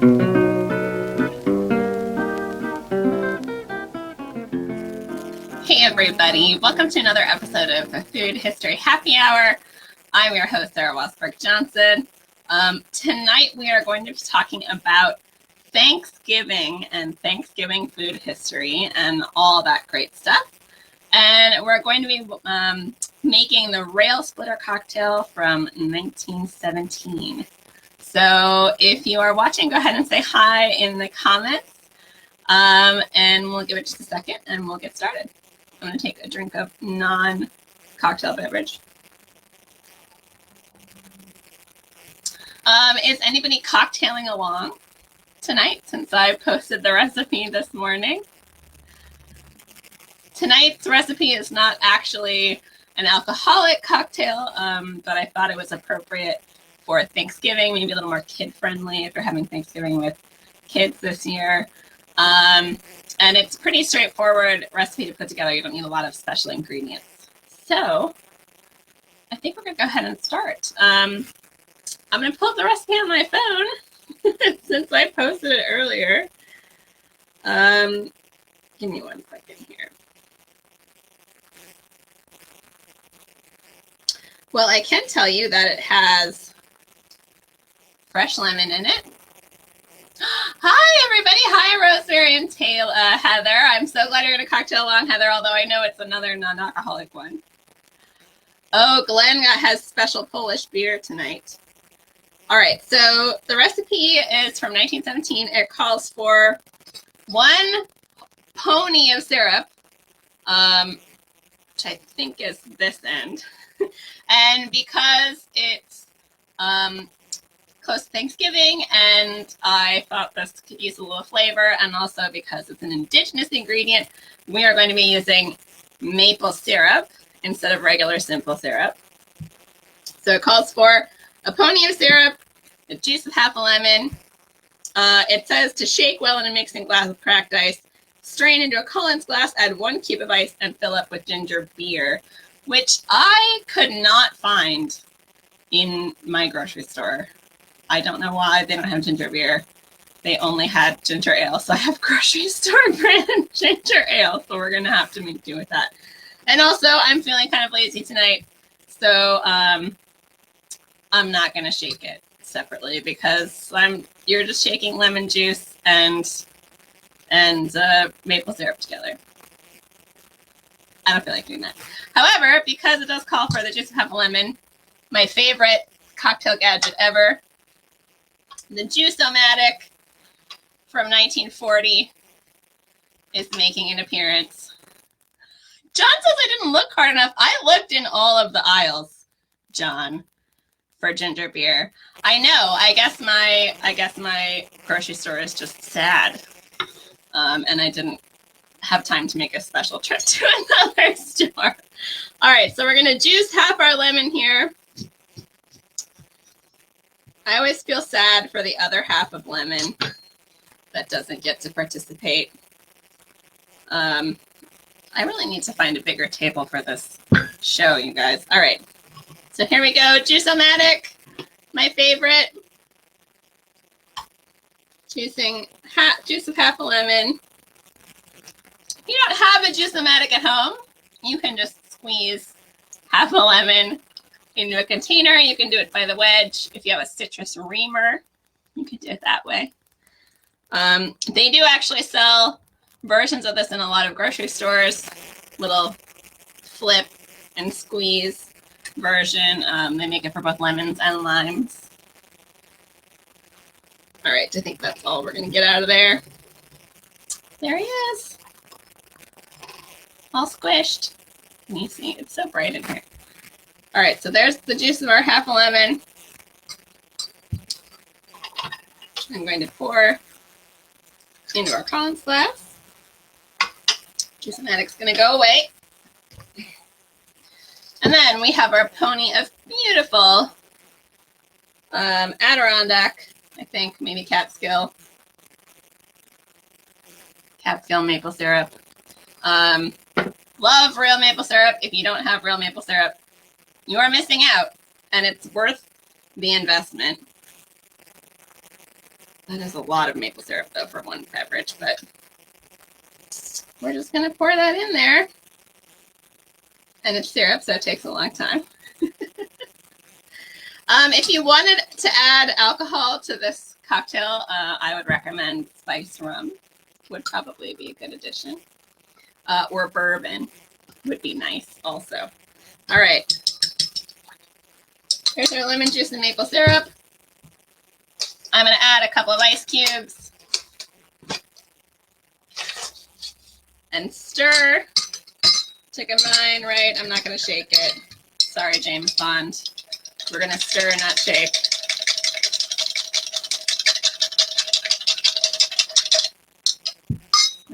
Hey everybody, welcome to another episode of the Food History Happy Hour. I'm your host, Sarah Wasberg-Johnson. Tonight we are going to be talking about Thanksgiving and Thanksgiving food history and all that great stuff. And we're going to be making the rail splitter cocktail from 1917. So if you are watching, go ahead and say hi in the comments. And we'll give it just a second and we'll get started. I'm going to take a drink of non-cocktail beverage. Is anybody cocktailing along tonight since I posted the recipe this morning? Tonight's recipe is not actually an alcoholic cocktail, but I thought it was appropriate for Thanksgiving, maybe a little more kid-friendly if you're having Thanksgiving with kids this year. And it's pretty straightforward recipe to put together. You don't need a lot of special ingredients. So I think we're going to go ahead and start. I'm going to pull up the recipe on my phone since I posted it earlier. Give me 1 second here. Well, I can tell you that it has fresh lemon in it. Hi, everybody. Hi, Rosemary and Heather. I'm so glad you're going to cocktail along, Heather, although I know it's another non-alcoholic one. Oh, Glenn has special Polish beer tonight. All right, so the recipe is from 1917. It calls for 1 pony of syrup, which I think is this end. And because it's close to Thanksgiving, and I thought this could use a little flavor, and also because it's an indigenous ingredient, we are going to be using maple syrup instead of regular simple syrup. So it calls for a pony of syrup, the juice of half a lemon. It says to shake well in a mixing glass with cracked ice, strain into a Collins glass, add 1 cube of ice, and fill up with ginger beer, which I could not find in my grocery store. I don't know why they don't have ginger beer. They only had ginger ale, so I have grocery store brand ginger ale, so we're going to have to make do with that. And also, I'm feeling kind of lazy tonight, so I'm not going to shake it separately because you're just shaking lemon juice and maple syrup together. I don't feel like doing that. However, because it does call for the juice of half a lemon, my favorite cocktail gadget ever, the Juice-O-Matic from 1940 is making an appearance. John says I didn't look hard enough. I looked in all of the aisles, John, for ginger beer. I know. I guess my grocery store is just sad, and I didn't have time to make a special trip to another store. All right, so we're going to juice half our lemon here. I always feel sad for the other half of lemon that doesn't get to participate. I really need to find a bigger table for this show, you guys. All right, so here we go. Juice-O-Matic, my favorite. Juicing juice of half a lemon. If you don't have a Juice-O-Matic at home, you can just squeeze half a lemon into a container. You can do it by the wedge. If you have a citrus reamer, you can do it that way. They do actually sell versions of this in a lot of grocery stores, little flip and squeeze version. They make it for both lemons and limes. All right, I think that's all we're going to get out of there. There he is. All squished. Can you see? It's so bright in here. All right, so there's the juice of our half a lemon. I'm going to pour into our Collins glass. Juice-O-Matic's going to go away. And then we have our pony of beautiful Adirondack, I think, maybe Catskill maple syrup. Love real maple syrup. If you don't have real maple syrup, you are missing out, and it's worth the investment. That is a lot of maple syrup, though, for one beverage, but we're just going to pour that in there. And it's syrup, so it takes a long time. If you wanted to add alcohol to this cocktail, I would recommend spiced rum. Would probably be a good addition. Or bourbon would be nice also. All right. Here's our lemon juice and maple syrup. I'm going to add a couple of ice cubes and stir to combine, right? I'm not going to shake it. Sorry, James Bond. We're going to stir, not shake.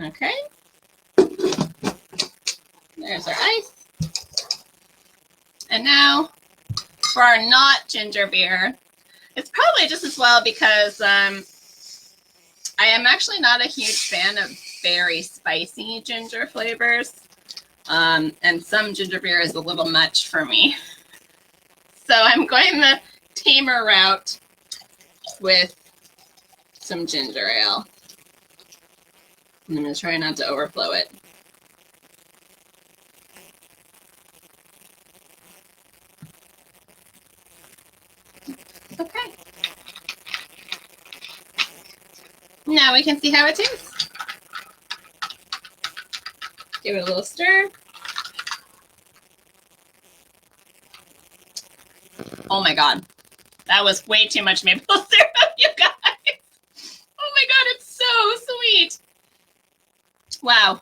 Okay. There's our ice. And now for our not ginger beer. It's probably just as well because I am actually not a huge fan of very spicy ginger flavors. And some ginger beer is a little much for me. So I'm going the tamer route with some ginger ale. And I'm going to try not to overflow it. Okay. Now we can see how it tastes. Give it a little stir. Oh my God. That was way too much maple syrup, you guys. Oh my God, it's so sweet. Wow.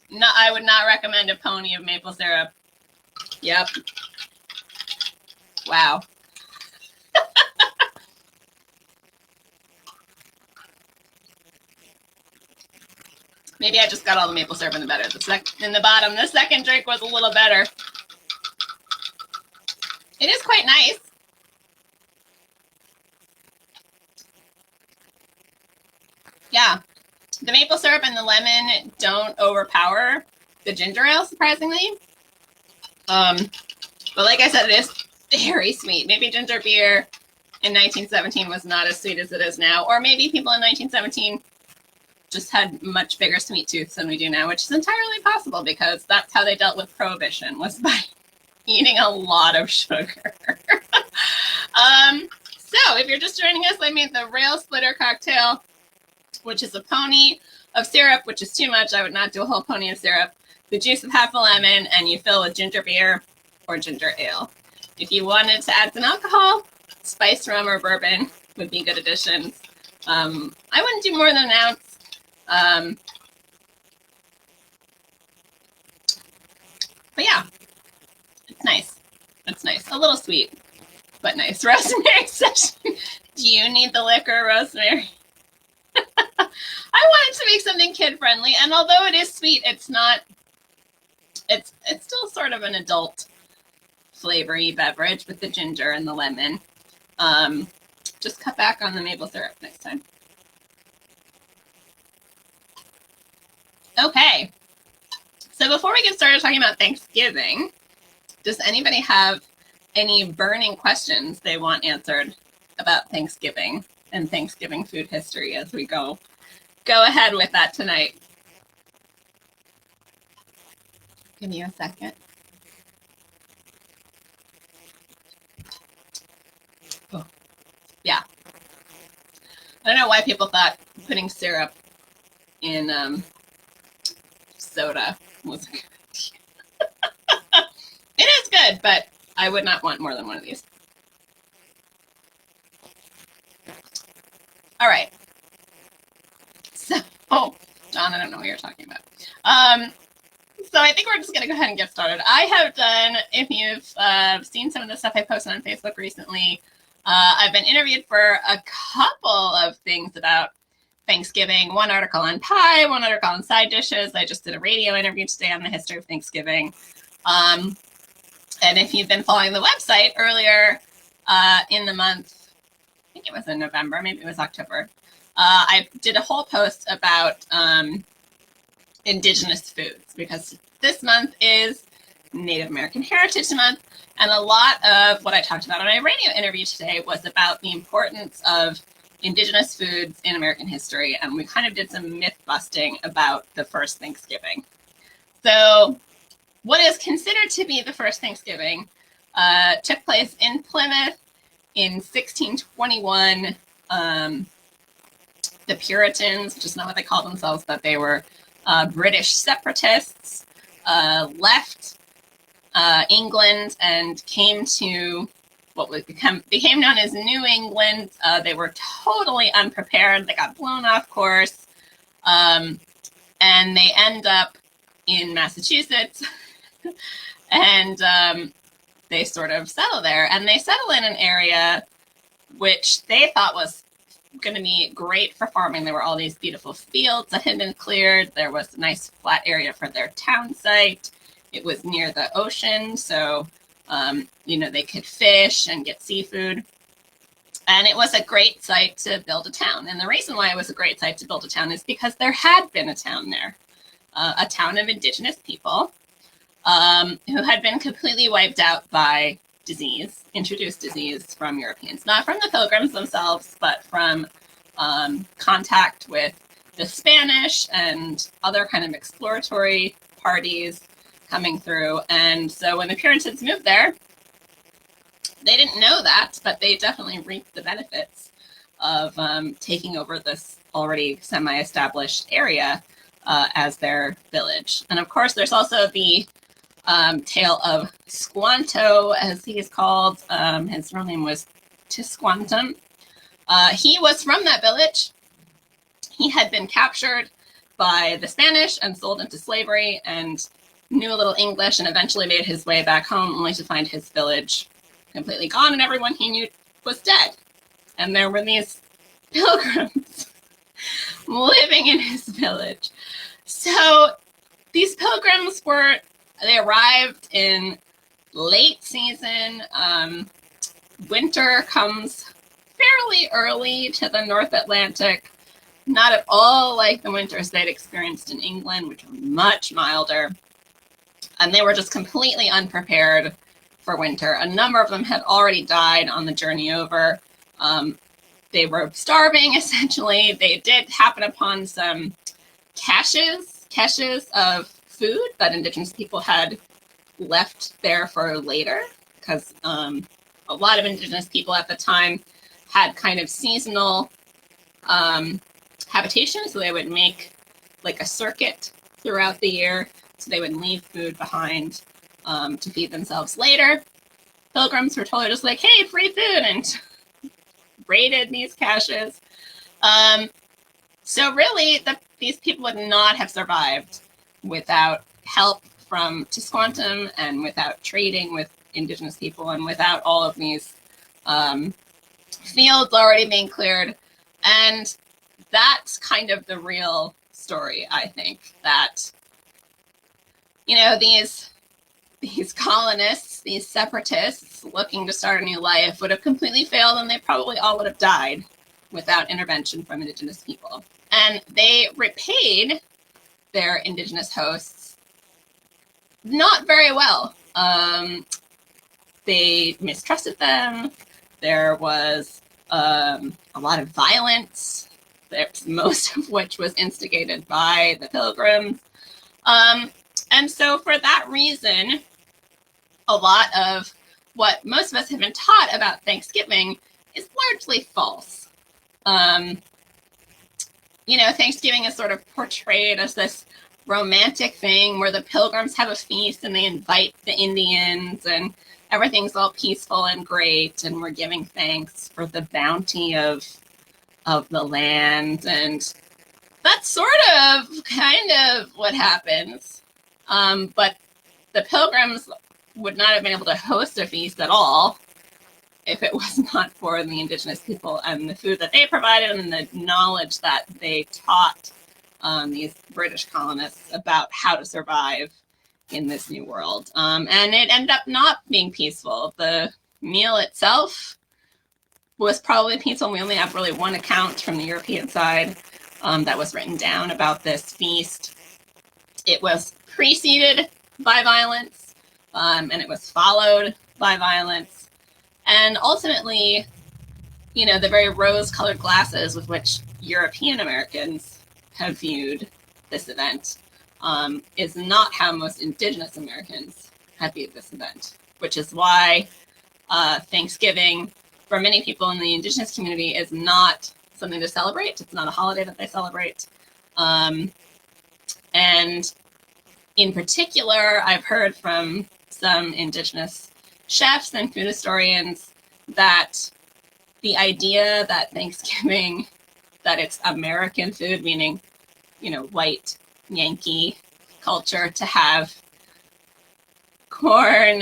No, I would not recommend a pony of maple syrup. Yep. Wow. Maybe I just got all the maple syrup in the bottom. The second drink was a little better. It is quite nice. Yeah. The maple syrup and the lemon don't overpower the ginger ale, surprisingly. But like I said, it is very sweet. Maybe ginger beer in 1917 was not as sweet as it is now. Or maybe people in 1917 just had much bigger sweet tooths than we do now, which is entirely possible because that's how they dealt with prohibition, was by eating a lot of sugar. So if you're just joining us, I made the rail splitter cocktail, which is a pony of syrup, which is too much. I would not do a whole pony of syrup. The juice of half a lemon, and you fill with ginger beer or ginger ale. If you wanted to add some alcohol, spiced rum or bourbon would be good additions. I wouldn't do more than an ounce. But yeah, it's nice. It's nice. A little sweet, but nice. Rosemary session. Do you need the liquor, Rosemary? I wanted to make something kid-friendly, and although it is sweet, it's not. It's still sort of an adult flavory beverage with the ginger and the lemon. Just cut back on the maple syrup next time. Okay, so before we get started talking about Thanksgiving, does anybody have any burning questions they want answered about Thanksgiving and Thanksgiving food history as we go ahead with that tonight? Give me a second. Oh, yeah. I don't know why people thought putting syrup in soda was a good idea. It is good, but I would not want more than one of these. All right. So, John, I don't know what you're talking about. So I think we're just going to go ahead and get started. I have done, if you've seen some of the stuff I posted on Facebook recently, I've been interviewed for a couple of things about Thanksgiving, one article on pie, one article on side dishes. I just did a radio interview today on the history of Thanksgiving. And if you've been following the website earlier in the month, I think it was in November, maybe it was October, I did a whole post about Indigenous foods because this month is Native American Heritage Month. And a lot of what I talked about on my radio interview today was about the importance of Indigenous foods in American history, and we kind of did some myth busting about the first Thanksgiving. So what is considered to be the first Thanksgiving took place in Plymouth in 1621. The Puritans, which is not what they called themselves, but they were British separatists, left England and came to what would became known as New England. They were totally unprepared. They got blown off course, and they end up in Massachusetts, and they sort of settle there. And they settle in an area which they thought was going to be great for farming. There were all these beautiful fields that had been cleared. There was a nice flat area for their town site. It was near the ocean, so they could fish and get seafood. And it was a great site to build a town. And the reason why it was a great site to build a town is because there had been a town there, a town of Indigenous people who had been completely wiped out by disease, introduced disease from Europeans, not from the Pilgrims themselves, but from contact with the Spanish and other kind of exploratory parties coming through. And so when the Puritans moved there, they didn't know that, but they definitely reaped the benefits of taking over this already semi-established area as their village. And of course, there's also the tale of Squanto, as he is called. His real name was Tisquantum. He was from that village. He had been captured by the Spanish and sold into slavery, and knew a little English, and eventually made his way back home, only to find his village completely gone, and everyone he knew was dead. And there were these pilgrims living in his village. So these pilgrims they arrived in late season. Winter comes fairly early to the North Atlantic, not at all like the winters they'd experienced in England, which were much milder. And they were just completely unprepared for winter. A number of them had already died on the journey over. They were starving, essentially. They did happen upon some caches of food that Indigenous people had left there for later, because a lot of Indigenous people at the time had kind of seasonal habitation, so they would make like a circuit throughout the year. So they would leave food behind to feed themselves later. Pilgrims were totally just like, hey, free food, and raided these caches. So really, these people would not have survived without help from Tisquantum, and without trading with Indigenous people, and without all of these fields already being cleared. And that's kind of the real story, I think, that these colonists, these separatists looking to start a new life would have completely failed, and they probably all would have died without intervention from Indigenous people. And they repaid their Indigenous hosts not very well. They mistrusted them. There was a lot of violence, most of which was instigated by the Pilgrims. And so for that reason, a lot of what most of us have been taught about Thanksgiving is largely false. Thanksgiving is sort of portrayed as this romantic thing where the Pilgrims have a feast and they invite the Indians, and everything's all peaceful and great, and we're giving thanks for the bounty of the land. And that's kind of what happens. But the Pilgrims would not have been able to host a feast at all if it was not for the Indigenous people and the food that they provided, and the knowledge that they taught these British colonists about how to survive in this new world. And it ended up not being peaceful. The meal itself was probably peaceful. We only have really one account from the European side that was written down about this feast. It was preceded by violence, and it was followed by violence. And ultimately, the very rose-colored glasses with which European Americans have viewed this event is not how most Indigenous Americans have viewed this event, which is why Thanksgiving, for many people in the Indigenous community, is not something to celebrate. It's not a holiday that they celebrate. And in particular, I've heard from some Indigenous chefs and food historians that the idea that Thanksgiving, that it's American food, meaning, white Yankee culture, to have corn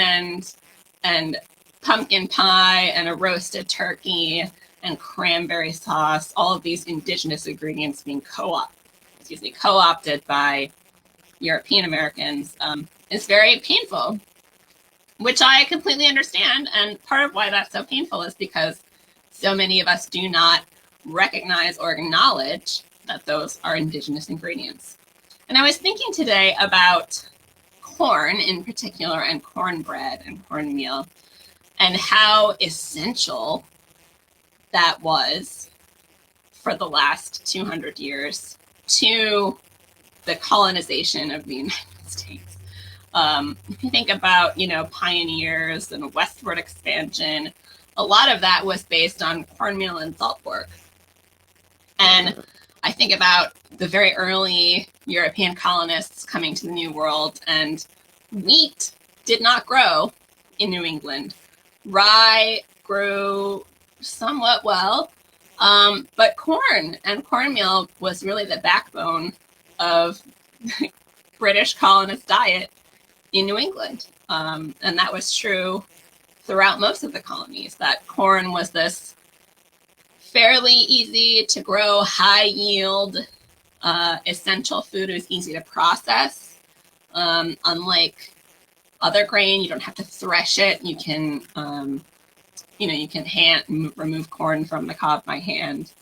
and pumpkin pie and a roasted turkey and cranberry sauce, all of these indigenous ingredients being co-opted by European Americans, is very painful, which I completely understand. And part of why that's so painful is because so many of us do not recognize or acknowledge that those are indigenous ingredients. And I was thinking today about corn in particular, and cornbread and cornmeal, and how essential that was for the last 200 years to the colonization of the United States. If you think about, pioneers and westward expansion, a lot of that was based on cornmeal and salt pork. And I think about the very early European colonists coming to the New World, and wheat did not grow in New England. Rye grew somewhat well, but corn and cornmeal was really the backbone of British colonist diet in New England. And that was true throughout most of the colonies, that corn was this fairly easy to grow, high yield, essential food. It was easy to process. Unlike other grain, you don't have to thresh it. You can, you can remove corn from the cob by hand.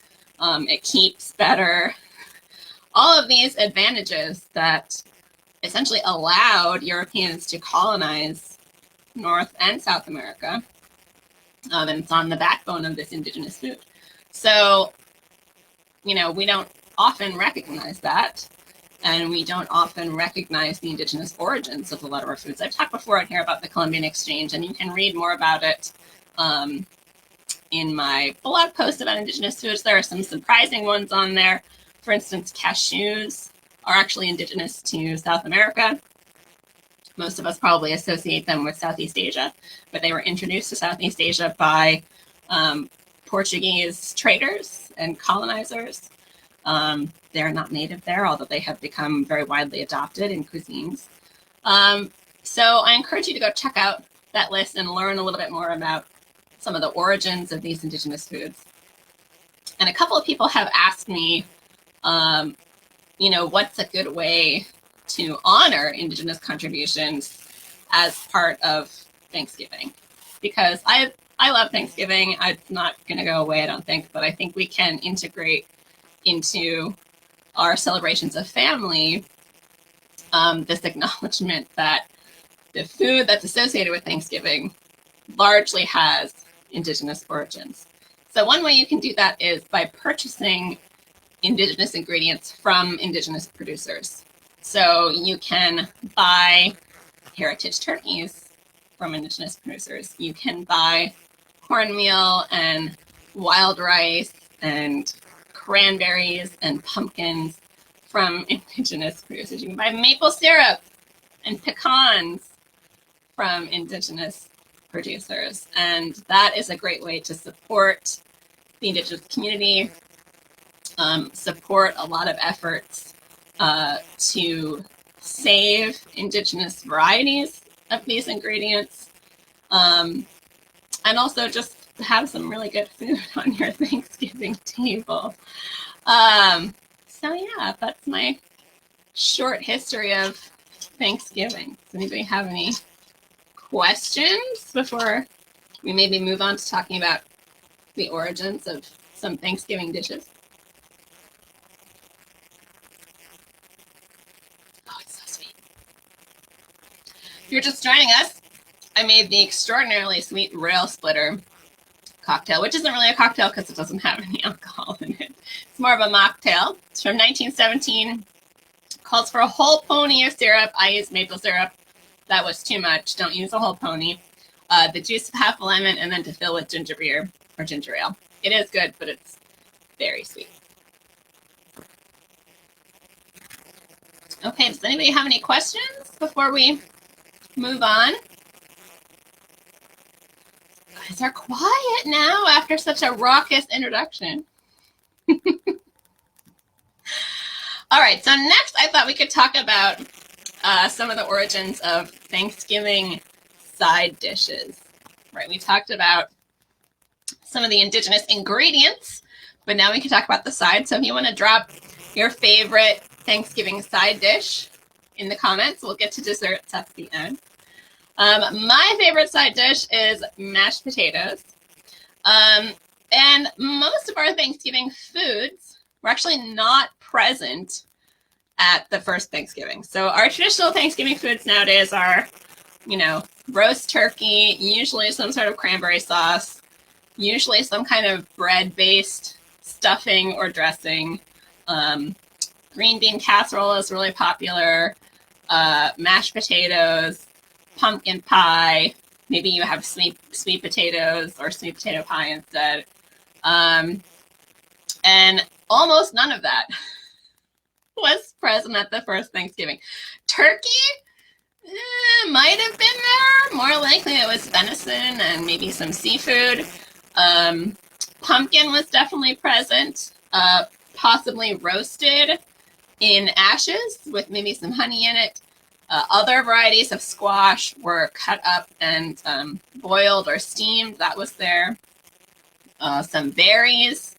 It keeps better. All of these advantages that essentially allowed Europeans to colonize North and South America. And it's on the backbone of this indigenous food. So, we don't often recognize that. And we don't often recognize the indigenous origins of a lot of our foods. I've talked before on here about the Columbian Exchange, and you can read more about it in my blog post about indigenous foods. There are some surprising ones on there. For instance, cashews are actually indigenous to South America. Most of us probably associate them with Southeast Asia, but they were introduced to Southeast Asia by Portuguese traders and colonizers. They're not native there, although they have become very widely adopted in cuisines. So I encourage you to go check out that list and learn a little bit more about some of the origins of these indigenous foods. And a couple of people have asked me, what's a good way to honor indigenous contributions as part of Thanksgiving? Because I love Thanksgiving. It's not going to go away, I don't think, but I think we can integrate into our celebrations of family this acknowledgement that the food that's associated with Thanksgiving largely has indigenous origins. So one way you can do that is by purchasing indigenous ingredients from indigenous producers. So you can buy heritage turkeys from indigenous producers. You can buy cornmeal and wild rice and cranberries and pumpkins from indigenous producers. You can buy maple syrup and pecans from indigenous producers. And that is a great way to support the indigenous community, support a lot of efforts to save indigenous varieties of these ingredients, and also just have some really good food on your Thanksgiving table. So yeah, that's my short history of Thanksgiving. Does anybody have any questions before we maybe move on to talking about the origins of some Thanksgiving dishes? Oh, it's so sweet. If you're just joining us, I made the extraordinarily sweet rail splitter cocktail, which isn't really a cocktail because it doesn't have any alcohol in it. It's more of a mocktail. It's from 1917. Calls for a whole pony of syrup. I used maple syrup. That was too much. Don't use a whole pony. The juice of half a lemon, and then to fill with ginger beer or ginger ale. It is good, but it's very sweet. Okay, does anybody have any questions before we move on? You guys are quiet now after such a raucous introduction. All right, so next I thought we could talk about some of the origins of Thanksgiving side dishes. Right, we talked about some of the indigenous ingredients, but now we can talk about the sides. So if you want to drop your favorite Thanksgiving side dish in the comments, we'll get to desserts at the end. My favorite side dish is mashed potatoes. And most of our Thanksgiving foods were actually not present at the first Thanksgiving. So our traditional Thanksgiving foods nowadays are, you know, roast turkey, usually some sort of cranberry sauce, usually some kind of bread-based stuffing or dressing. Green bean casserole is really popular. Mashed potatoes, pumpkin pie. Maybe you have sweet potatoes or sweet potato pie instead. And almost none of that was present at the first Thanksgiving. Turkey might have been there. More likely it was venison and maybe some seafood. Pumpkin was definitely present, possibly roasted in ashes with maybe some honey in it. Other varieties of squash were cut up and boiled or steamed. That was there. Some berries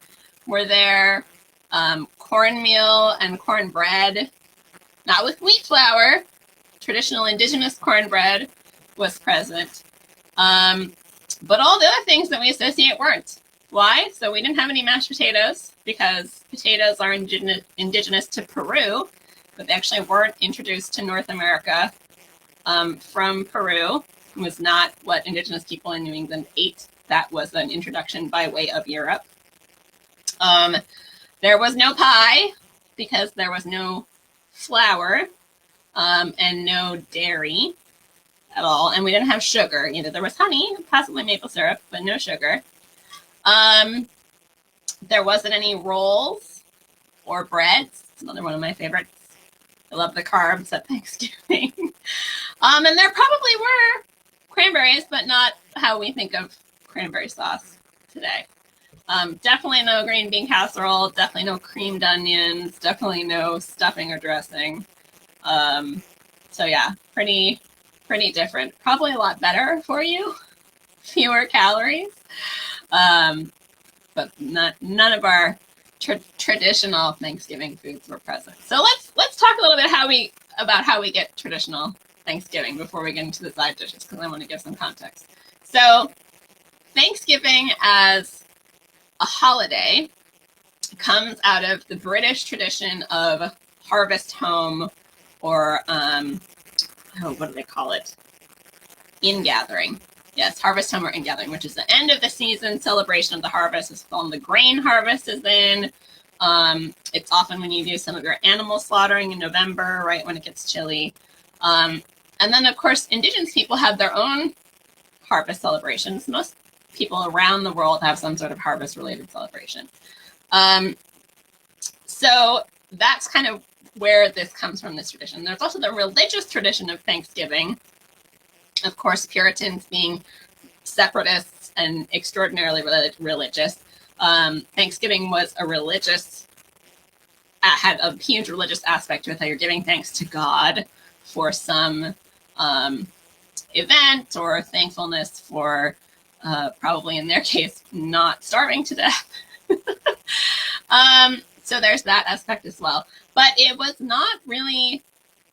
were there. Cornmeal and cornbread, not with wheat flour. Traditional indigenous cornbread was present. But all the other things that we associate weren't. Why? So we didn't have any mashed potatoes because potatoes are indigenous to Peru, but they actually weren't introduced to North America from Peru. It was not what indigenous people in New England ate. That was an introduction by way of Europe. There was no pie because there was no flour and no dairy at all. And we didn't have sugar either. There was honey, possibly maple syrup, but no sugar. There wasn't any rolls or breads. It's another one of my favorites. I love the carbs at Thanksgiving. And there probably were cranberries, but not how we think of cranberry sauce today. Definitely no green bean casserole, definitely no creamed onions, definitely no stuffing or dressing. So yeah, pretty different. Probably a lot better for you, fewer calories. But none of our traditional Thanksgiving foods were present. So let's talk a little bit about how we get traditional Thanksgiving before we get into the side dishes, because I want to give some context. So Thanksgiving as a holiday comes out of the British tradition of harvest home, or what do they call it? Ingathering. Yes, harvest home or ingathering, which is the end of the season celebration of the harvest. It's when the grain harvest is in. It's often when you do some of your animal slaughtering in November, right when it gets chilly. And then, of course, indigenous people have their own harvest celebrations. Most people around the world have some sort of harvest-related celebration. So that's kind of where this comes from, this tradition. There's also the religious tradition of Thanksgiving. Of course, Puritans being separatists and extraordinarily religious. Thanksgiving was had a huge religious aspect to it, that you're giving thanks to God for some event or thankfulness for, probably in their case, not starving to death. So there's that aspect as well. But it was not really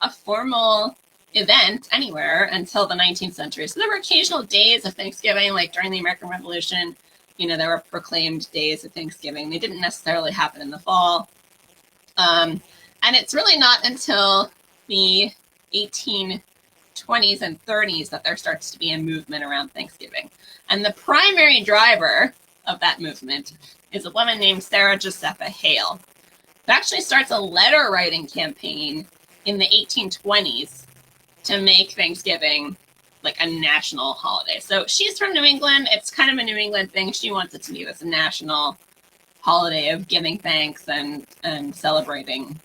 a formal event anywhere until the 19th century. So there were occasional days of Thanksgiving, like during the American Revolution. You know, there were proclaimed days of Thanksgiving. They didn't necessarily happen in the fall. And it's really not until the 1820s and 30s that there starts to be a movement around Thanksgiving. And the primary driver of that movement is a woman named Sarah Josepha Hale, who actually starts a letter writing campaign in the 1820s to make Thanksgiving like a national holiday. So she's from New England. It's kind of a New England thing. She wants it to be this national holiday of giving thanks and celebrating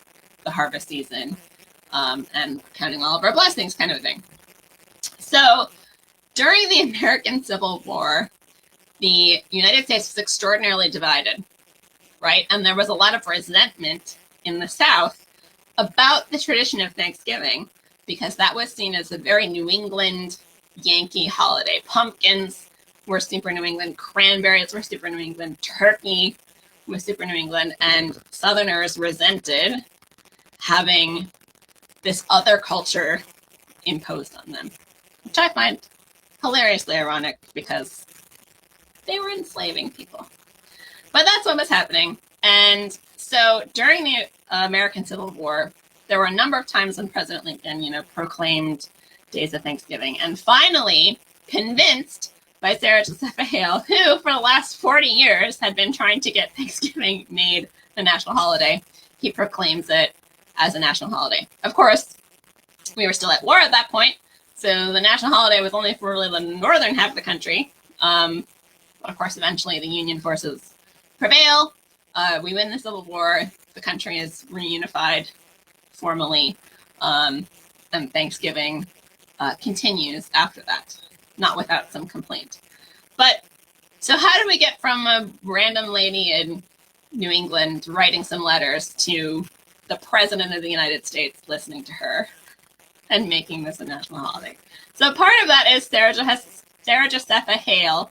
the harvest season and counting all of our blessings, kind of a thing. So during the American Civil War, the United States was extraordinarily divided, right? And there was a lot of resentment in the South about the tradition of Thanksgiving, because that was seen as a very New England Yankee holiday. Pumpkins were super New England, cranberries were super New England, turkey was super New England, and Southerners resented having this other culture imposed on them, which I find hilariously ironic because they were enslaving people. But that's what was happening. And so during the American Civil War, there were a number of times when President Lincoln, proclaimed days of Thanksgiving. And finally, convinced by Sarah Josepha Hale, who for the last 40 years had been trying to get Thanksgiving made the national holiday, he proclaims it as a national holiday. Of course, we were still at war at that point, so the national holiday was only for really the northern half of the country. But of course, eventually the Union forces prevail. We win the Civil War. The country is reunified formally, and Thanksgiving continues after that, not without some complaint. But so how do we get from a random lady in New England writing some letters to the President of the United States listening to her and making this a national holiday? So part of that is Sarah Josepha Hale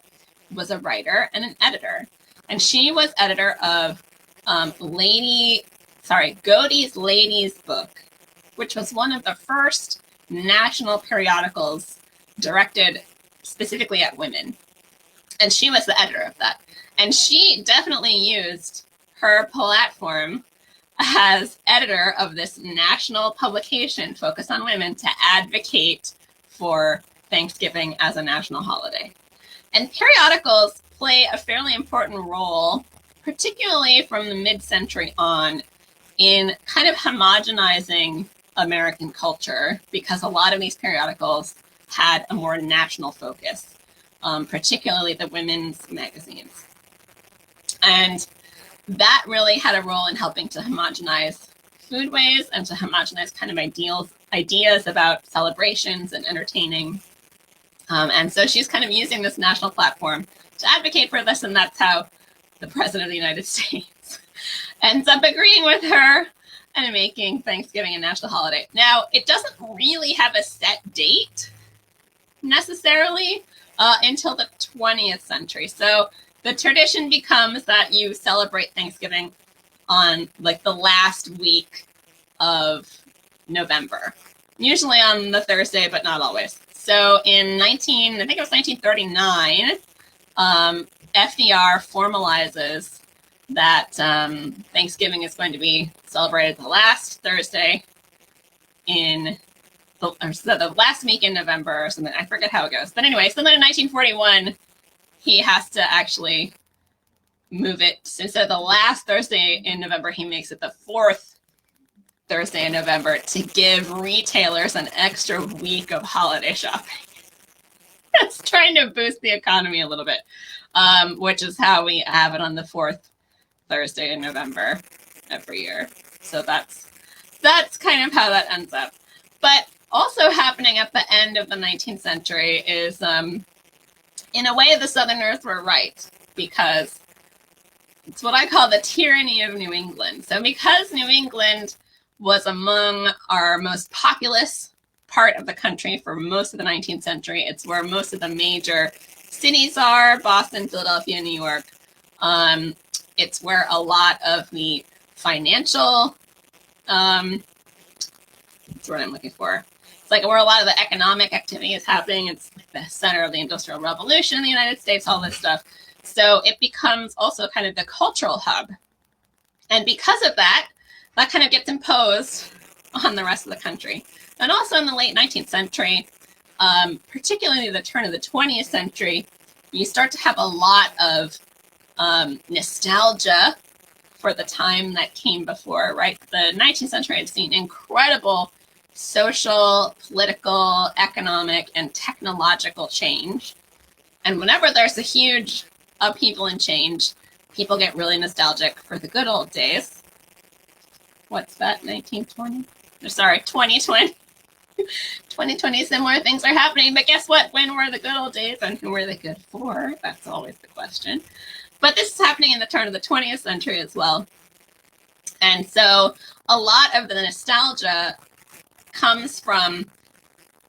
was a writer and an editor, and she was editor of Godey's Lady's Book, which was one of the first national periodicals directed specifically at women. And she was the editor of that. And she definitely used her platform as editor of this national publication focused on women to advocate for Thanksgiving as a national holiday. And periodicals play a fairly important role, particularly from the mid-century on, in kind of homogenizing American culture, because a lot of these periodicals had a more national focus, particularly the women's magazines. And that really had a role in helping to homogenize foodways and to homogenize kind of ideas about celebrations and entertaining. And so she's kind of using this national platform to advocate for this, and that's how the President of the United States ends up agreeing with her and making Thanksgiving a national holiday. Now, it doesn't really have a set date necessarily until the 20th century. So the tradition becomes that you celebrate Thanksgiving on like the last week of November, usually on the Thursday, but not always. So in 1939, FDR formalizes that Thanksgiving is going to be celebrated the last Thursday in the last week in November or something. I forget how it goes. But anyway, so then in 1941, he has to actually move it. Instead of the last Thursday in November, he makes it the fourth Thursday in November to give retailers an extra week of holiday shopping. That's trying to boost the economy a little bit, which is how we have it on the fourth Thursday in November every year. So that's kind of how that ends up. But also happening at the end of the 19th century is, in a way, the Southerners were right, because it's what I call the tyranny of New England. So because New England was among our most populous part of the country for most of the 19th century, it's where most of the major cities are: Boston, Philadelphia, New York. It's where a lot of the financial, that's what I'm looking for. It's like where a lot of the economic activity is happening. It's like the center of the Industrial Revolution in the United States, all this stuff. So it becomes also kind of the cultural hub. And because of that, that kind of gets imposed on the rest of the country. And also in the late 19th century, particularly the turn of the 20th century, you start to have a lot of nostalgia for the time that came before, right? The 19th century had seen incredible social, political, economic, and technological change. And whenever there's a huge upheaval and change, people get really nostalgic for the good old days. What's that, 1920? Sorry, 2020. 2020, similar things are happening, but guess what? When were the good old days and who were they good for? That's always the question. But this is happening in the turn of the 20th century as well. And so a lot of the nostalgia comes from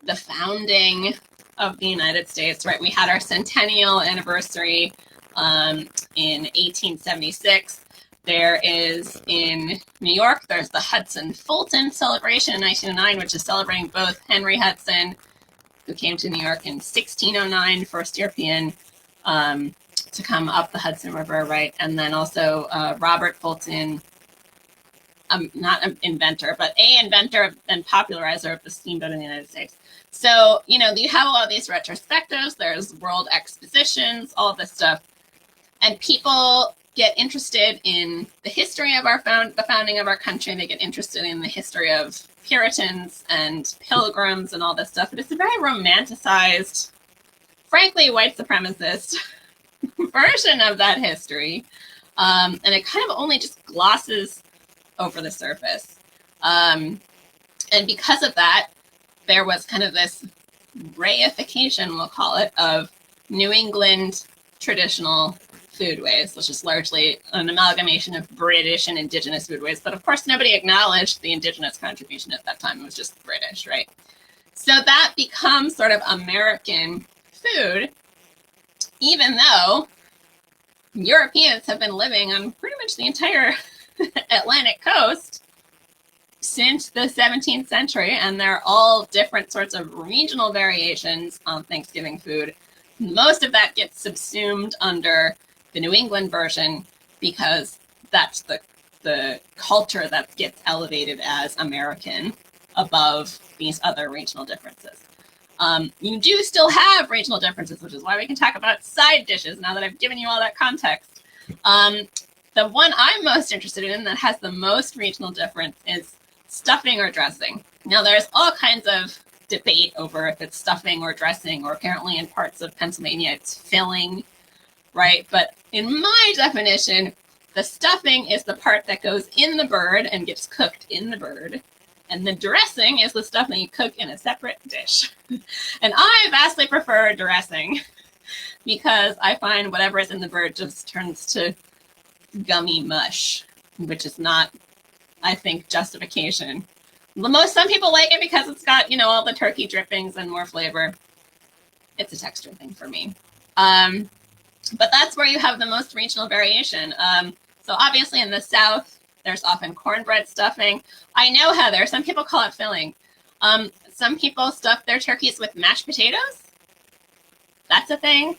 the founding of the United States, right? We had our centennial anniversary in 1876. There is in New York, there's the Hudson-Fulton celebration in 1909, which is celebrating both Henry Hudson, who came to New York in 1609, first European to come up the Hudson River, right? And then also Robert Fulton, not an inventor, but a inventor and popularizer of the steamboat in the United States. So, you know, you have a lot of these retrospectives, there's world expositions, all of this stuff. And people get interested in the history of the founding of our country. They get interested in the history of Puritans and Pilgrims and all this stuff. But it's a very romanticized, frankly, white supremacist version of that history. And it kind of only just glosses over the surface. And because of that, there was kind of this reification, we'll call it, of New England traditional foodways, which is largely an amalgamation of British and Indigenous foodways. But of course, nobody acknowledged the Indigenous contribution at that time. It was just British, right? So that becomes sort of American food, even though Europeans have been living on pretty much the entire Atlantic coast since the 17th century, and they're all different sorts of regional variations on Thanksgiving food. Most of that gets subsumed under the New England version because that's the culture that gets elevated as American above these other regional differences. You do still have regional differences, which is why we can talk about side dishes now that I've given you all that context. The one I'm most interested in that has the most regional difference is stuffing or dressing. Now, there's all kinds of debate over if it's stuffing or dressing, or apparently in parts of Pennsylvania it's filling, right? But in my definition, the stuffing is the part that goes in the bird and gets cooked in the bird. And the dressing is the stuff that you cook in a separate dish. And I vastly prefer dressing because I find whatever is in the bird just turns to gummy mush, which is not, I think, justification. Some people like it because it's got, you know, all the turkey drippings and more flavor. It's a texture thing for me. But that's where you have the most regional variation. So obviously in the South, there's often cornbread stuffing. I know, Heather, some people call it filling. Some people stuff their turkeys with mashed potatoes. That's a thing.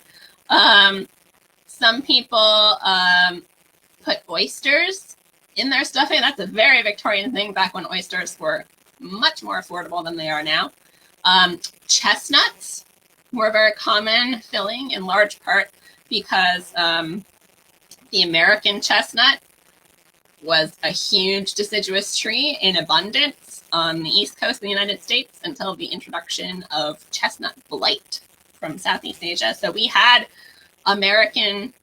Some people put oysters in their stuffing. That's a very Victorian thing, back when oysters were much more affordable than they are now. Chestnuts were a very common filling, in large part because the American chestnut was a huge deciduous tree in abundance on the East Coast of the United States until the introduction of chestnut blight from Southeast Asia. So we had American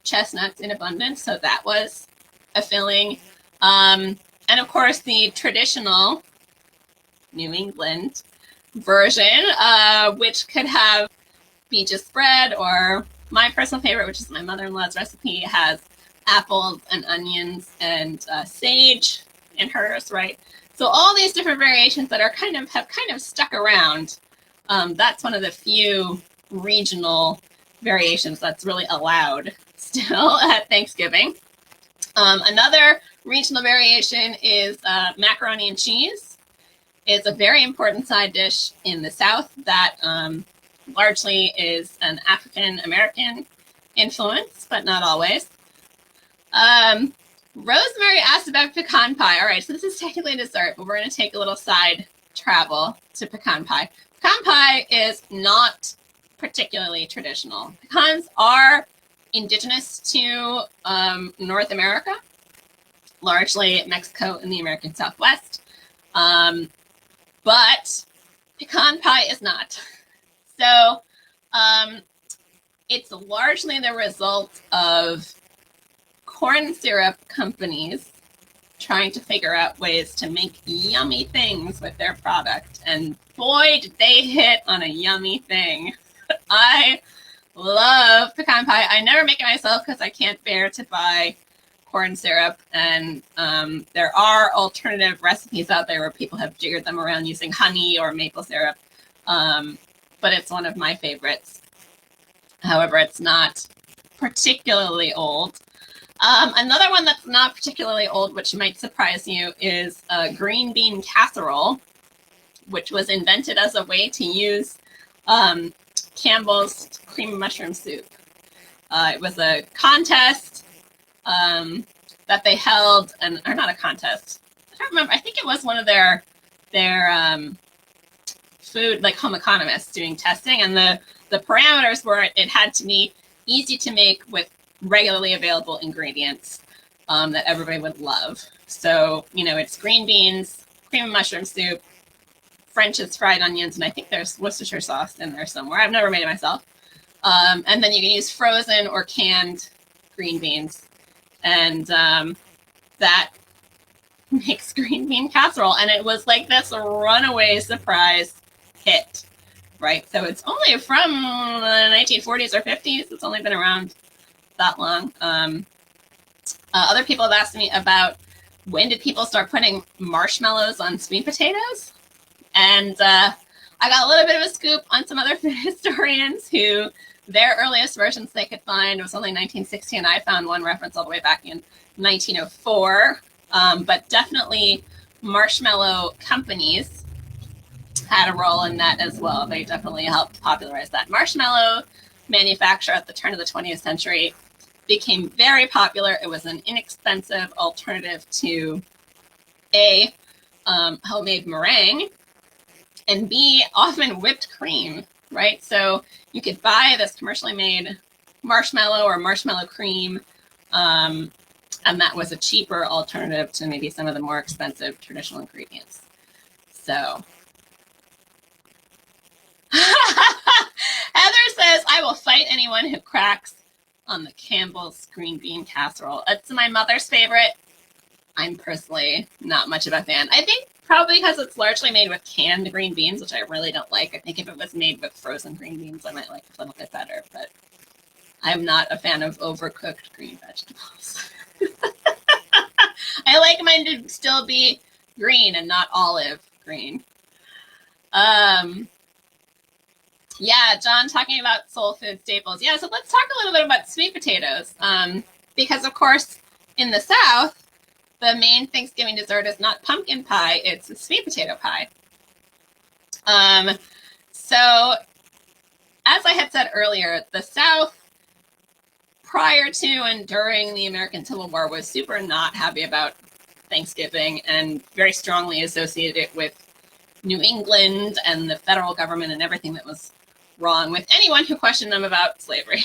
chestnuts in abundance, so that was a filling. And of course, the traditional New England version, which could be just bread, or my personal favorite, which is my mother-in-law's recipe, has apples and onions and sage in hers, right? So all these different variations that have kind of stuck around. That's one of the few regional variations that's really allowed still at Thanksgiving. Another regional variation is macaroni and cheese. It's a very important side dish in the South that largely is an African-American influence, but not always. Rosemary asked about pecan pie. All right, so this is technically a dessert, but we're going to take a little side travel to pecan pie. Pecan pie is not particularly traditional. Pecans are indigenous to North America, largely Mexico and the American Southwest. But pecan pie is not. So it's largely the result of corn syrup companies trying to figure out ways to make yummy things with their product. And boy, did they hit on a yummy thing. I love pecan pie. I never make it myself because I can't bear to buy corn syrup. And there are alternative recipes out there where people have jiggered them around using honey or maple syrup. But it's one of my favorites. However, it's not particularly old. Another one that's not particularly old, which might surprise you, is green bean casserole, which was invented as a way to use Campbell's cream of mushroom soup. It was a contest that they held, or not a contest. I don't remember. I think it was one of their food, like home economists doing testing, and the parameters were it had to be easy to make with regularly available ingredients that everybody would love. So, it's green beans, cream of mushroom soup, French's fried onions, and I think there's Worcestershire sauce in there somewhere. I've never made it myself. And then you can use frozen or canned green beans. And that makes green bean casserole. And it was like this runaway surprise hit, right? So it's only from the 1940s or 50s. It's only been around that long. Other people have asked me about when did people start putting marshmallows on sweet potatoes? And I got a little bit of a scoop on some other food historians who their earliest versions they could find was only 1960, and I found one reference all the way back in 1904. But definitely marshmallow companies had a role in that as well. They definitely helped popularize that. Marshmallow manufacture at the turn of the 20th century became very popular. It was an inexpensive alternative to A, homemade meringue, and B, often whipped cream, right? So you could buy this commercially made marshmallow or marshmallow cream, and that was a cheaper alternative to maybe some of the more expensive traditional ingredients. So Heather says, I will fight anyone who cracks on the Campbell's green bean casserole. It's my mother's favorite. I'm personally not much of a fan. I think probably because it's largely made with canned green beans, which I really don't like. I think if it was made with frozen green beans, I might like it a little bit better, but I'm not a fan of overcooked green vegetables. I like mine to still be green and not olive green. Yeah, John talking about soul food staples. Yeah, so let's talk a little bit about sweet potatoes. Because, of course, in the South, the main Thanksgiving dessert is not pumpkin pie, it's sweet potato pie. So, as I had said earlier, the South, prior to and during the American Civil War, was super not happy about Thanksgiving and very strongly associated it with New England and the federal government and everything that was wrong with anyone who questioned them about slavery.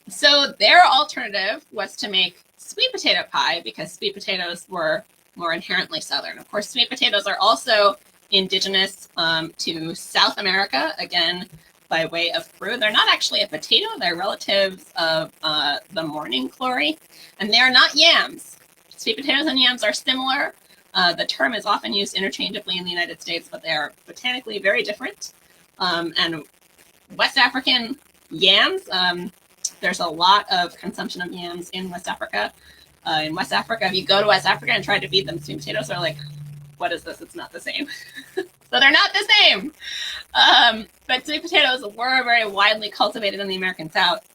So their alternative was to make sweet potato pie because sweet potatoes were more inherently Southern. Of course, sweet potatoes are also indigenous to South America, again, by way of Peru. They're not actually a potato. They're relatives of the morning glory, and they are not yams. Sweet potatoes and yams are similar. The term is often used interchangeably in the United States, but they are botanically very different. And West African yams, there's a lot of consumption of yams in West Africa. In West Africa, if you go to West Africa and try to feed them sweet potatoes, they're like, what is this? It's not the same. So they're not the same. But sweet potatoes were very widely cultivated in the American South.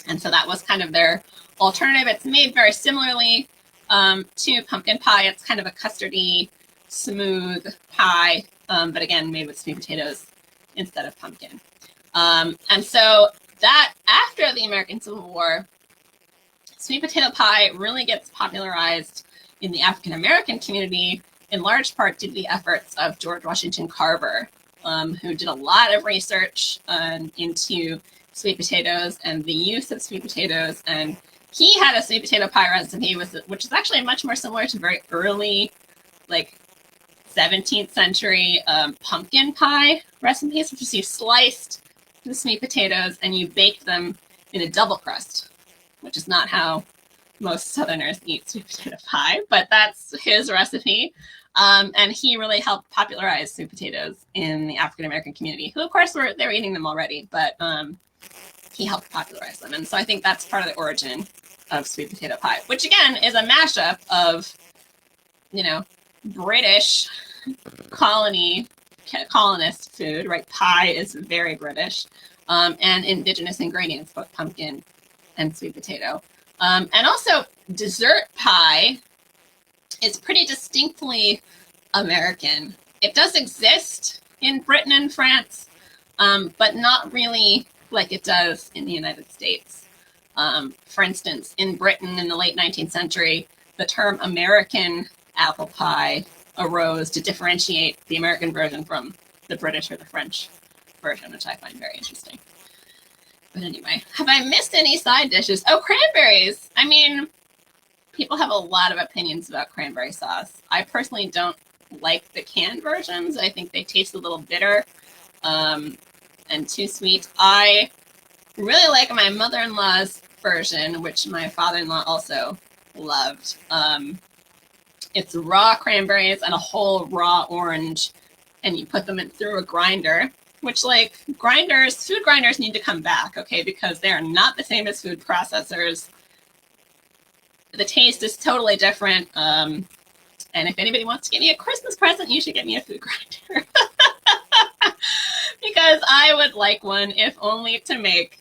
And so that was kind of their alternative. It's made very similarly to pumpkin pie. It's kind of a custardy, smooth pie, but again, made with sweet potatoes instead of pumpkin. And so that after the American Civil War, sweet potato pie really gets popularized in the African American community, in large part due to the efforts of George Washington Carver, who did a lot of research into sweet potatoes and the use of sweet potatoes. And he had a sweet potato pie recipe, which is actually much more similar to very early, like 17th century pumpkin pie recipes, which is you sliced the sweet potatoes and you baked them in a double crust, which is not how most Southerners eat sweet potato pie, but that's his recipe. And he really helped popularize sweet potatoes in the African American community, who of course they were eating them already, but he helped popularize them. And so I think that's part of the origin of sweet potato pie, which again is a mashup of, you know, British colonist food, right? Pie is very British, and indigenous ingredients, both pumpkin and sweet potato. And also dessert pie is pretty distinctly American. It does exist in Britain and France, but not really like it does in the United States. For instance, in Britain in the late 19th century, the term American apple pie arose to differentiate the American version from the British or the French version, which I find very interesting. But anyway, have I missed any side dishes? Oh, cranberries. I mean, people have a lot of opinions about cranberry sauce. I personally don't like the canned versions. I think they taste a little bitter and too sweet. I really like my mother-in-law's version, which my father-in-law also loved. It's raw cranberries and a whole raw orange, and you put them through a grinder, which like food grinders need to come back, okay, because they are not the same as food processors. The taste is totally different. And if anybody wants to get me a Christmas present, you should get me a food grinder. Because I would like one, if only to make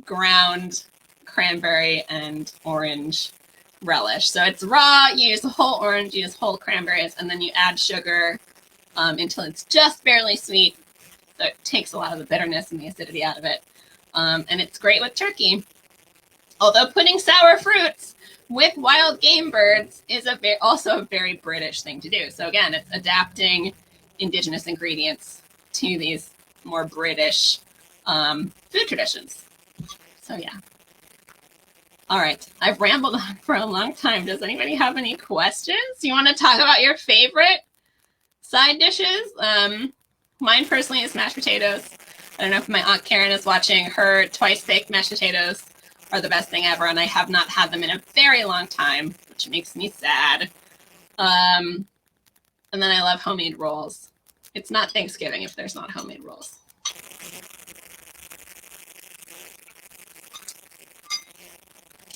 ground cranberry and orange relish. So it's raw, you use a whole orange, you use whole cranberries, and then you add sugar until it's just barely sweet. So it takes a lot of the bitterness and the acidity out of it. And it's great with turkey. Although putting sour fruits with wild game birds is also a very British thing to do. So again, it's adapting indigenous ingredients to these more British food traditions. So yeah. All right, I've rambled on for a long time. Does anybody have any questions? You want to talk about your favorite side dishes? Mine personally is mashed potatoes. I don't know if my Aunt Karen is watching. Her twice baked mashed potatoes are the best thing ever, and I have not had them in a very long time, which makes me sad. And then I love homemade rolls. It's not Thanksgiving if there's not homemade rolls.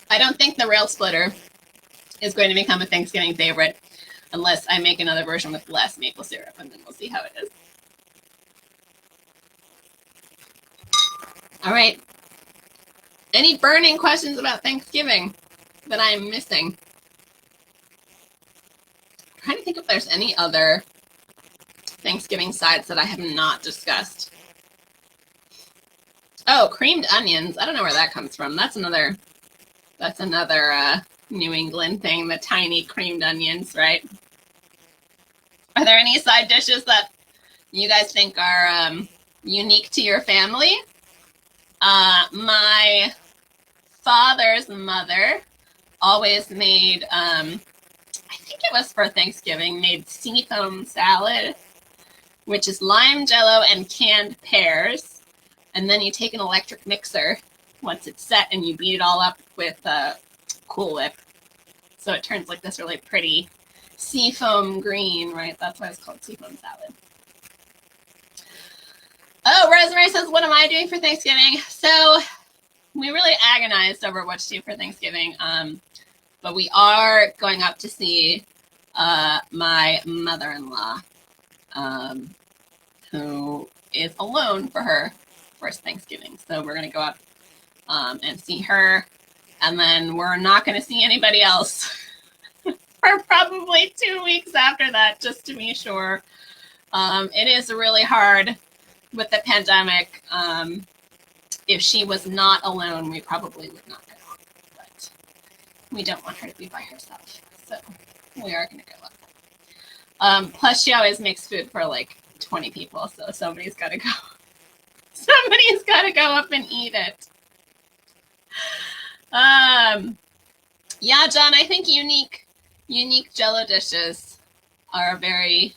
I don't think the rail splitter is going to become a Thanksgiving favorite unless I make another version with less maple syrup, and then we'll see how it is. All right. Any burning questions about Thanksgiving that I'm missing? I'm trying to think if there's any other Thanksgiving sides that I have not discussed. Oh, creamed onions. I don't know where that comes from. That's another New England thing, the tiny creamed onions, right? Are there any side dishes that you guys think are unique to your family? My father's mother always made, I think it was for Thanksgiving, made seafoam salad, which is lime jello and canned pears. And then you take an electric mixer once it's set and you beat it all up with Cool Whip. So it turns like this really pretty seafoam green, right? That's why it's called seafoam salad. Oh, Rosemary says, what am I doing for Thanksgiving? So we really agonized over what to do for Thanksgiving. But we are going up to see my mother-in-law, who is alone for her first Thanksgiving. So we're going to go up and see her. And then we're not going to see anybody else for probably 2 weeks after that, just to be sure. It is really hard with the pandemic. If she was not alone, we probably would not go. But we don't want her to be by herself. So we are going to go up. Plus, she always makes food for like 20 people. So somebody's got to go. Somebody's got to go up and eat it. Yeah, John, I think unique jello dishes are a very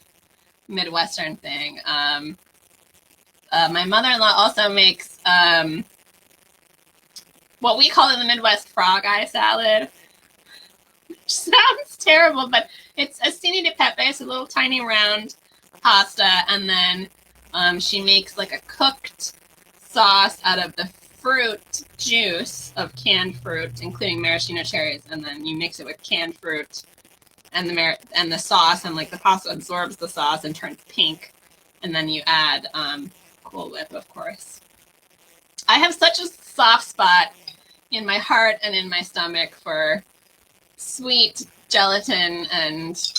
Midwestern thing. My mother-in-law also makes what we call in the Midwest frog eye salad, which sounds terrible, but it's acini di pepe, so a little tiny round pasta, and then she makes like a cooked sauce out of the fruit juice of canned fruit, including maraschino cherries, and then you mix it with canned fruit and the sauce, and like the pasta absorbs the sauce and turns pink, and then you add Cool Whip, of course. I have such a soft spot in my heart and in my stomach for sweet gelatin and,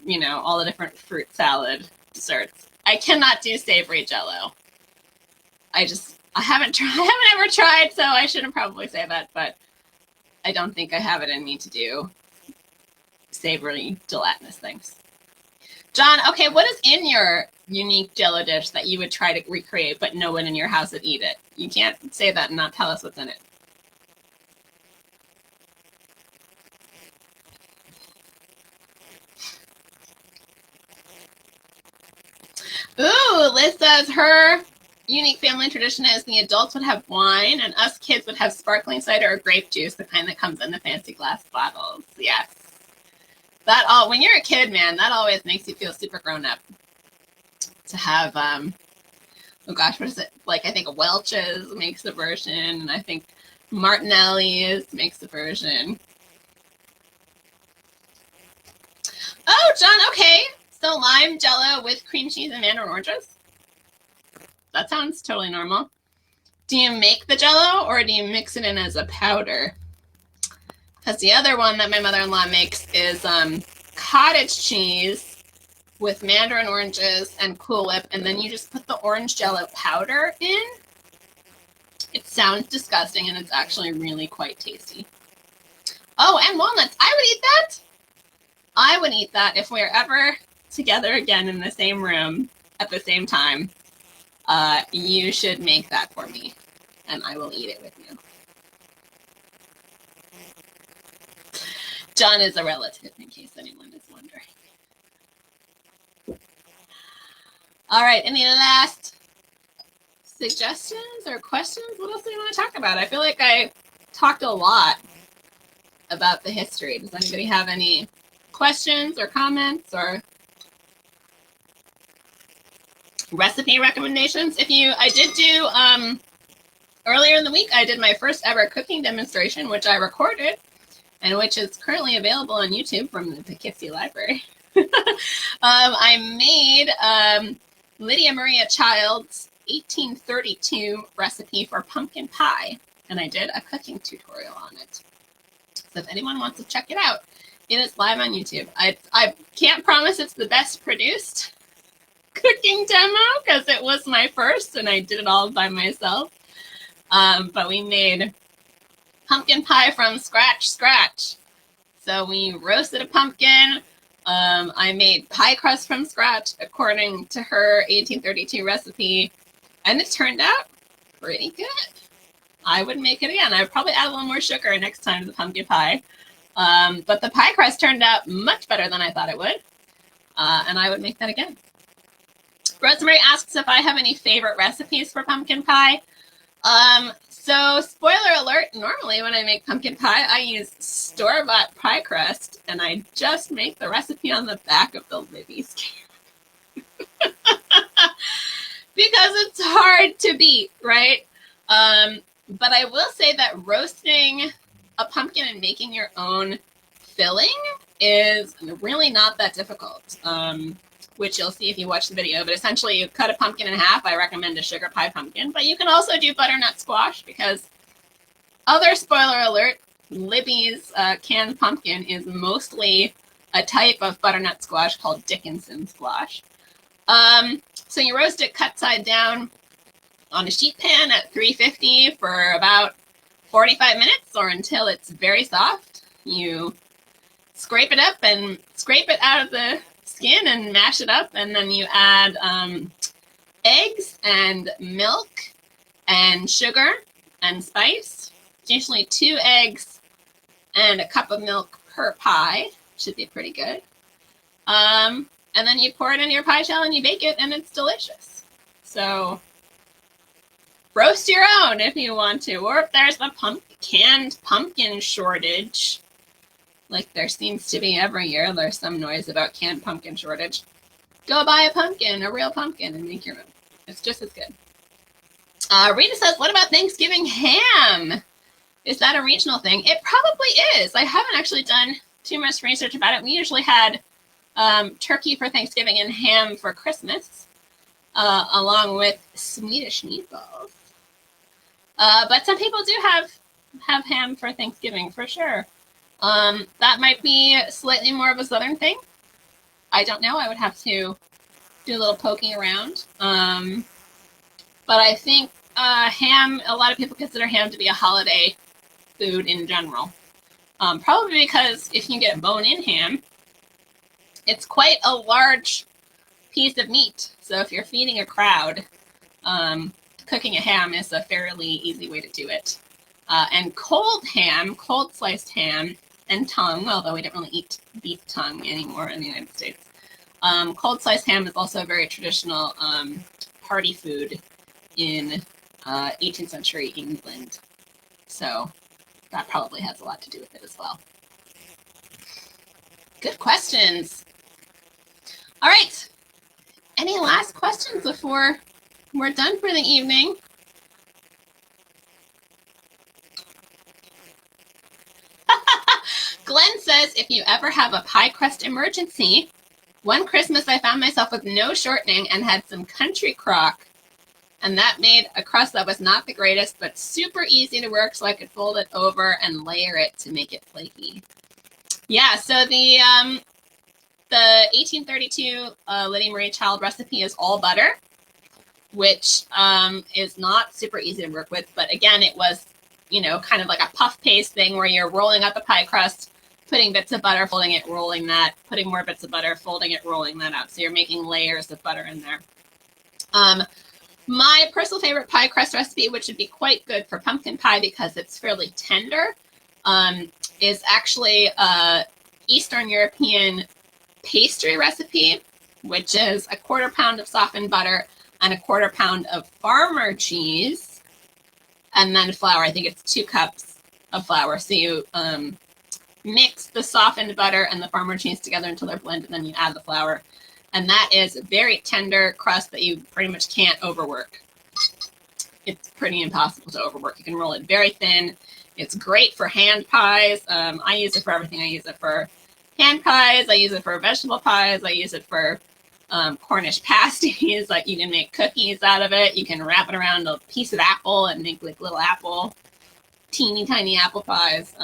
you know, all the different fruit salad desserts. I cannot do savory jello. I haven't ever tried, so I shouldn't probably say that, but I don't think I have it in me to do savory gelatinous things. John, okay, what is in your unique jello dish that you would try to recreate, but no one in your house would eat it? You can't say that and not tell us what's in it. Ooh, Liz says her unique family tradition is the adults would have wine and us kids would have sparkling cider or grape juice, the kind that comes in the fancy glass bottles. Yes. When you're a kid, man, that always makes you feel super grown up. To have, oh gosh, what is it? Like, I think Welch's makes a version, and I think Martinelli's makes a version. Oh, John, okay. So lime jello with cream cheese and mandarin oranges. That sounds totally normal. Do you make the jello or do you mix it in as a powder? Because the other one that my mother-in-law makes is cottage cheese with mandarin oranges and Cool Whip, and then you just put the orange jello powder in. It sounds disgusting, and it's actually really quite tasty. Oh, and walnuts. I would eat that. I would eat that if we're ever together again in the same room at the same time. You should make that for me, and I will eat it with you. John is a relative, in case anyone is wondering. All right, any last suggestions or questions? What else do you want to talk about? I feel like I talked a lot about the history. Does anybody have any questions or comments or recipe recommendations? I did do, earlier in the week, I did my first ever cooking demonstration, which I recorded, and which is currently available on YouTube from the Poughkeepsie Library. I made Lydia Maria Child's 1832 recipe for pumpkin pie, and I did a cooking tutorial on it. So if anyone wants to check it out, it is live on YouTube. I can't promise it's the best produced cooking demo because it was my first and I did it all by myself. But we made pumpkin pie from scratch. So we roasted a pumpkin. I made pie crust from scratch according to her 1832 recipe, and it turned out pretty good. I would make it again. I would probably add a little more sugar next time to the pumpkin pie. But the pie crust turned out much better than I thought it would, and I would make that again. Rosemary asks if I have any favorite recipes for pumpkin pie. So spoiler alert, normally when I make pumpkin pie, I use store-bought pie crust, and I just make the recipe on the back of the Libby's can. Because it's hard to beat, right? But I will say that roasting a pumpkin and making your own filling is really not that difficult, which you'll see if you watch the video. But essentially, you cut a pumpkin in half. I recommend a sugar pie pumpkin, but you can also do butternut squash because, other spoiler alert, Libby's canned pumpkin is mostly a type of butternut squash called Dickinson squash. So you roast it cut side down on a sheet pan at 350 for about 45 minutes or until it's very soft. You scrape it up and scrape it out of the skin and mash it up, and then you add eggs and milk and sugar and spice. It's usually 2 eggs and a cup of milk per pie. Should be pretty good. And then you pour it in your pie shell and you bake it, and it's delicious. So roast your own if you want to, or if there's a canned pumpkin shortage, like there seems to be every year, there's some noise about canned pumpkin shortage. Go buy a pumpkin, a real pumpkin, and make your own. It's just as good. Rita says, what about Thanksgiving ham? Is that a regional thing? It probably is. I haven't actually done too much research about it. We usually had turkey for Thanksgiving and ham for Christmas, along with Swedish meatballs. But some people do have ham for Thanksgiving, for sure. That might be slightly more of a Southern thing. I don't know. I would have to do a little poking around. But I think ham, a lot of people consider ham to be a holiday food in general. Probably because if you get bone-in ham, it's quite a large piece of meat. So if you're feeding a crowd, cooking a ham is a fairly easy way to do it. And cold ham, cold sliced ham, and tongue, although we don't really eat beef tongue anymore in the United States. Cold sliced ham is also a very traditional party food in 18th century England. So that probably has a lot to do with it as well. Good questions. All right. Any last questions before we're done for the evening? Glenn says, if you ever have a pie crust emergency, one Christmas I found myself with no shortening and had some country crock, and that made a crust that was not the greatest, but super easy to work, so I could fold it over and layer it to make it flaky. Yeah, so the 1832 Lydia Marie Child recipe is all butter, which is not super easy to work with, but again, it was, you know, kind of like a puff paste thing where you're rolling up a pie crust, putting bits of butter, folding it, rolling that, putting more bits of butter, folding it, rolling that out. So you're making layers of butter in there. My personal favorite pie crust recipe, which would be quite good for pumpkin pie because it's fairly tender, is actually a Eastern European pastry recipe, which is a 1/4 pound of softened butter and a 1/4 pound of farmer cheese, and then flour. I think it's 2 cups of flour. So you mix the softened butter and the farmer cheese together until they're blended, and then you add the flour. And that is a very tender crust that you pretty much can't overwork. It's pretty impossible to overwork. You can roll it very thin. It's great for hand pies. I use it for everything. I use it for hand pies. I use it for vegetable pies. I use it for Cornish pasties. Like, you can make cookies out of it. You can wrap it around a piece of apple and make like little apple, teeny tiny apple pies.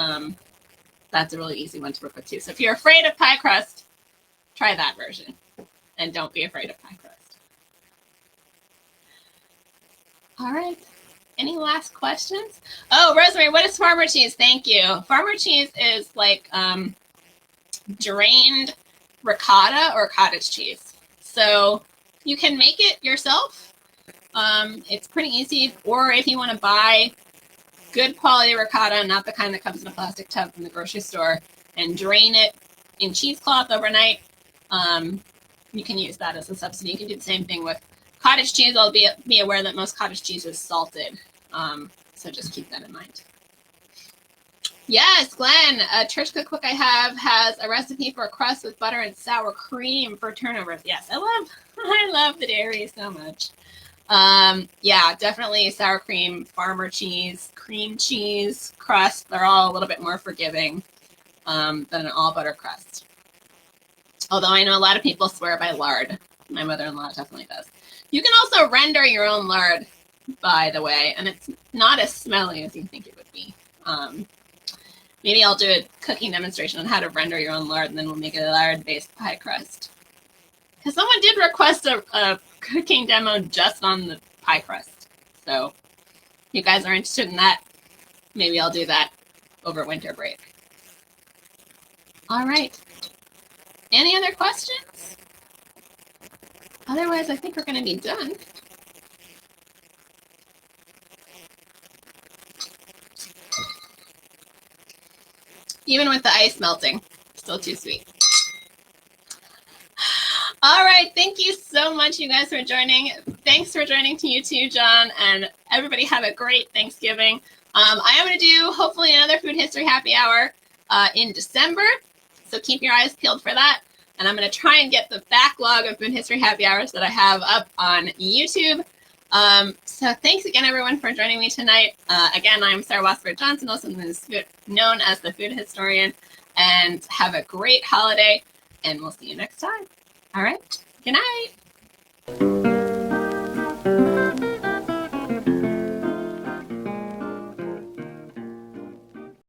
That's a really easy one to work with too. So if you're afraid of pie crust, try that version. And don't be afraid of pie crust. All right. Any last questions? Oh, Rosemary, what is farmer cheese? Thank you. Farmer cheese is like drained ricotta or cottage cheese. So you can make it yourself. It's pretty easy. Or if you want to buy good quality ricotta, not the kind that comes in a plastic tub from the grocery store, and drain it in cheesecloth overnight, you can use that as a substitute. You can do the same thing with cottage cheese. I'll be aware that most cottage cheese is salted, so just keep that in mind. Yes, Glenn, a church cookbook I have has a recipe for a crust with butter and sour cream for turnovers. Yes, I love the dairy so much. Yeah, definitely sour cream, farmer cheese, cream cheese, crust. They're all a little bit more forgiving than an all butter crust. Although I know a lot of people swear by lard. My mother-in-law definitely does. You can also render your own lard, by the way, and it's not as smelly as you think it would be. Maybe I'll do a cooking demonstration on how to render your own lard, and then we'll make a lard-based pie crust. Because someone did request a cooking demo just on the pie crust. So if you guys are interested in that, maybe I'll do that over winter break. All right. Any other questions? Otherwise, I think we're going to be done. Even with the ice melting, still too sweet. All right, thank you so much, you guys, for joining. Thanks for joining to you too, John, and everybody have a great Thanksgiving. I am going to do, hopefully, another food history happy hour in December, so keep your eyes peeled for that. And I'm going to try and get the backlog of food history happy hours that I have up on YouTube. So thanks again, everyone, for joining me tonight. Again, I'm Sarah Wasford Johnson, also known as the food historian, and have a great holiday, and we'll see you next time. All right, good night.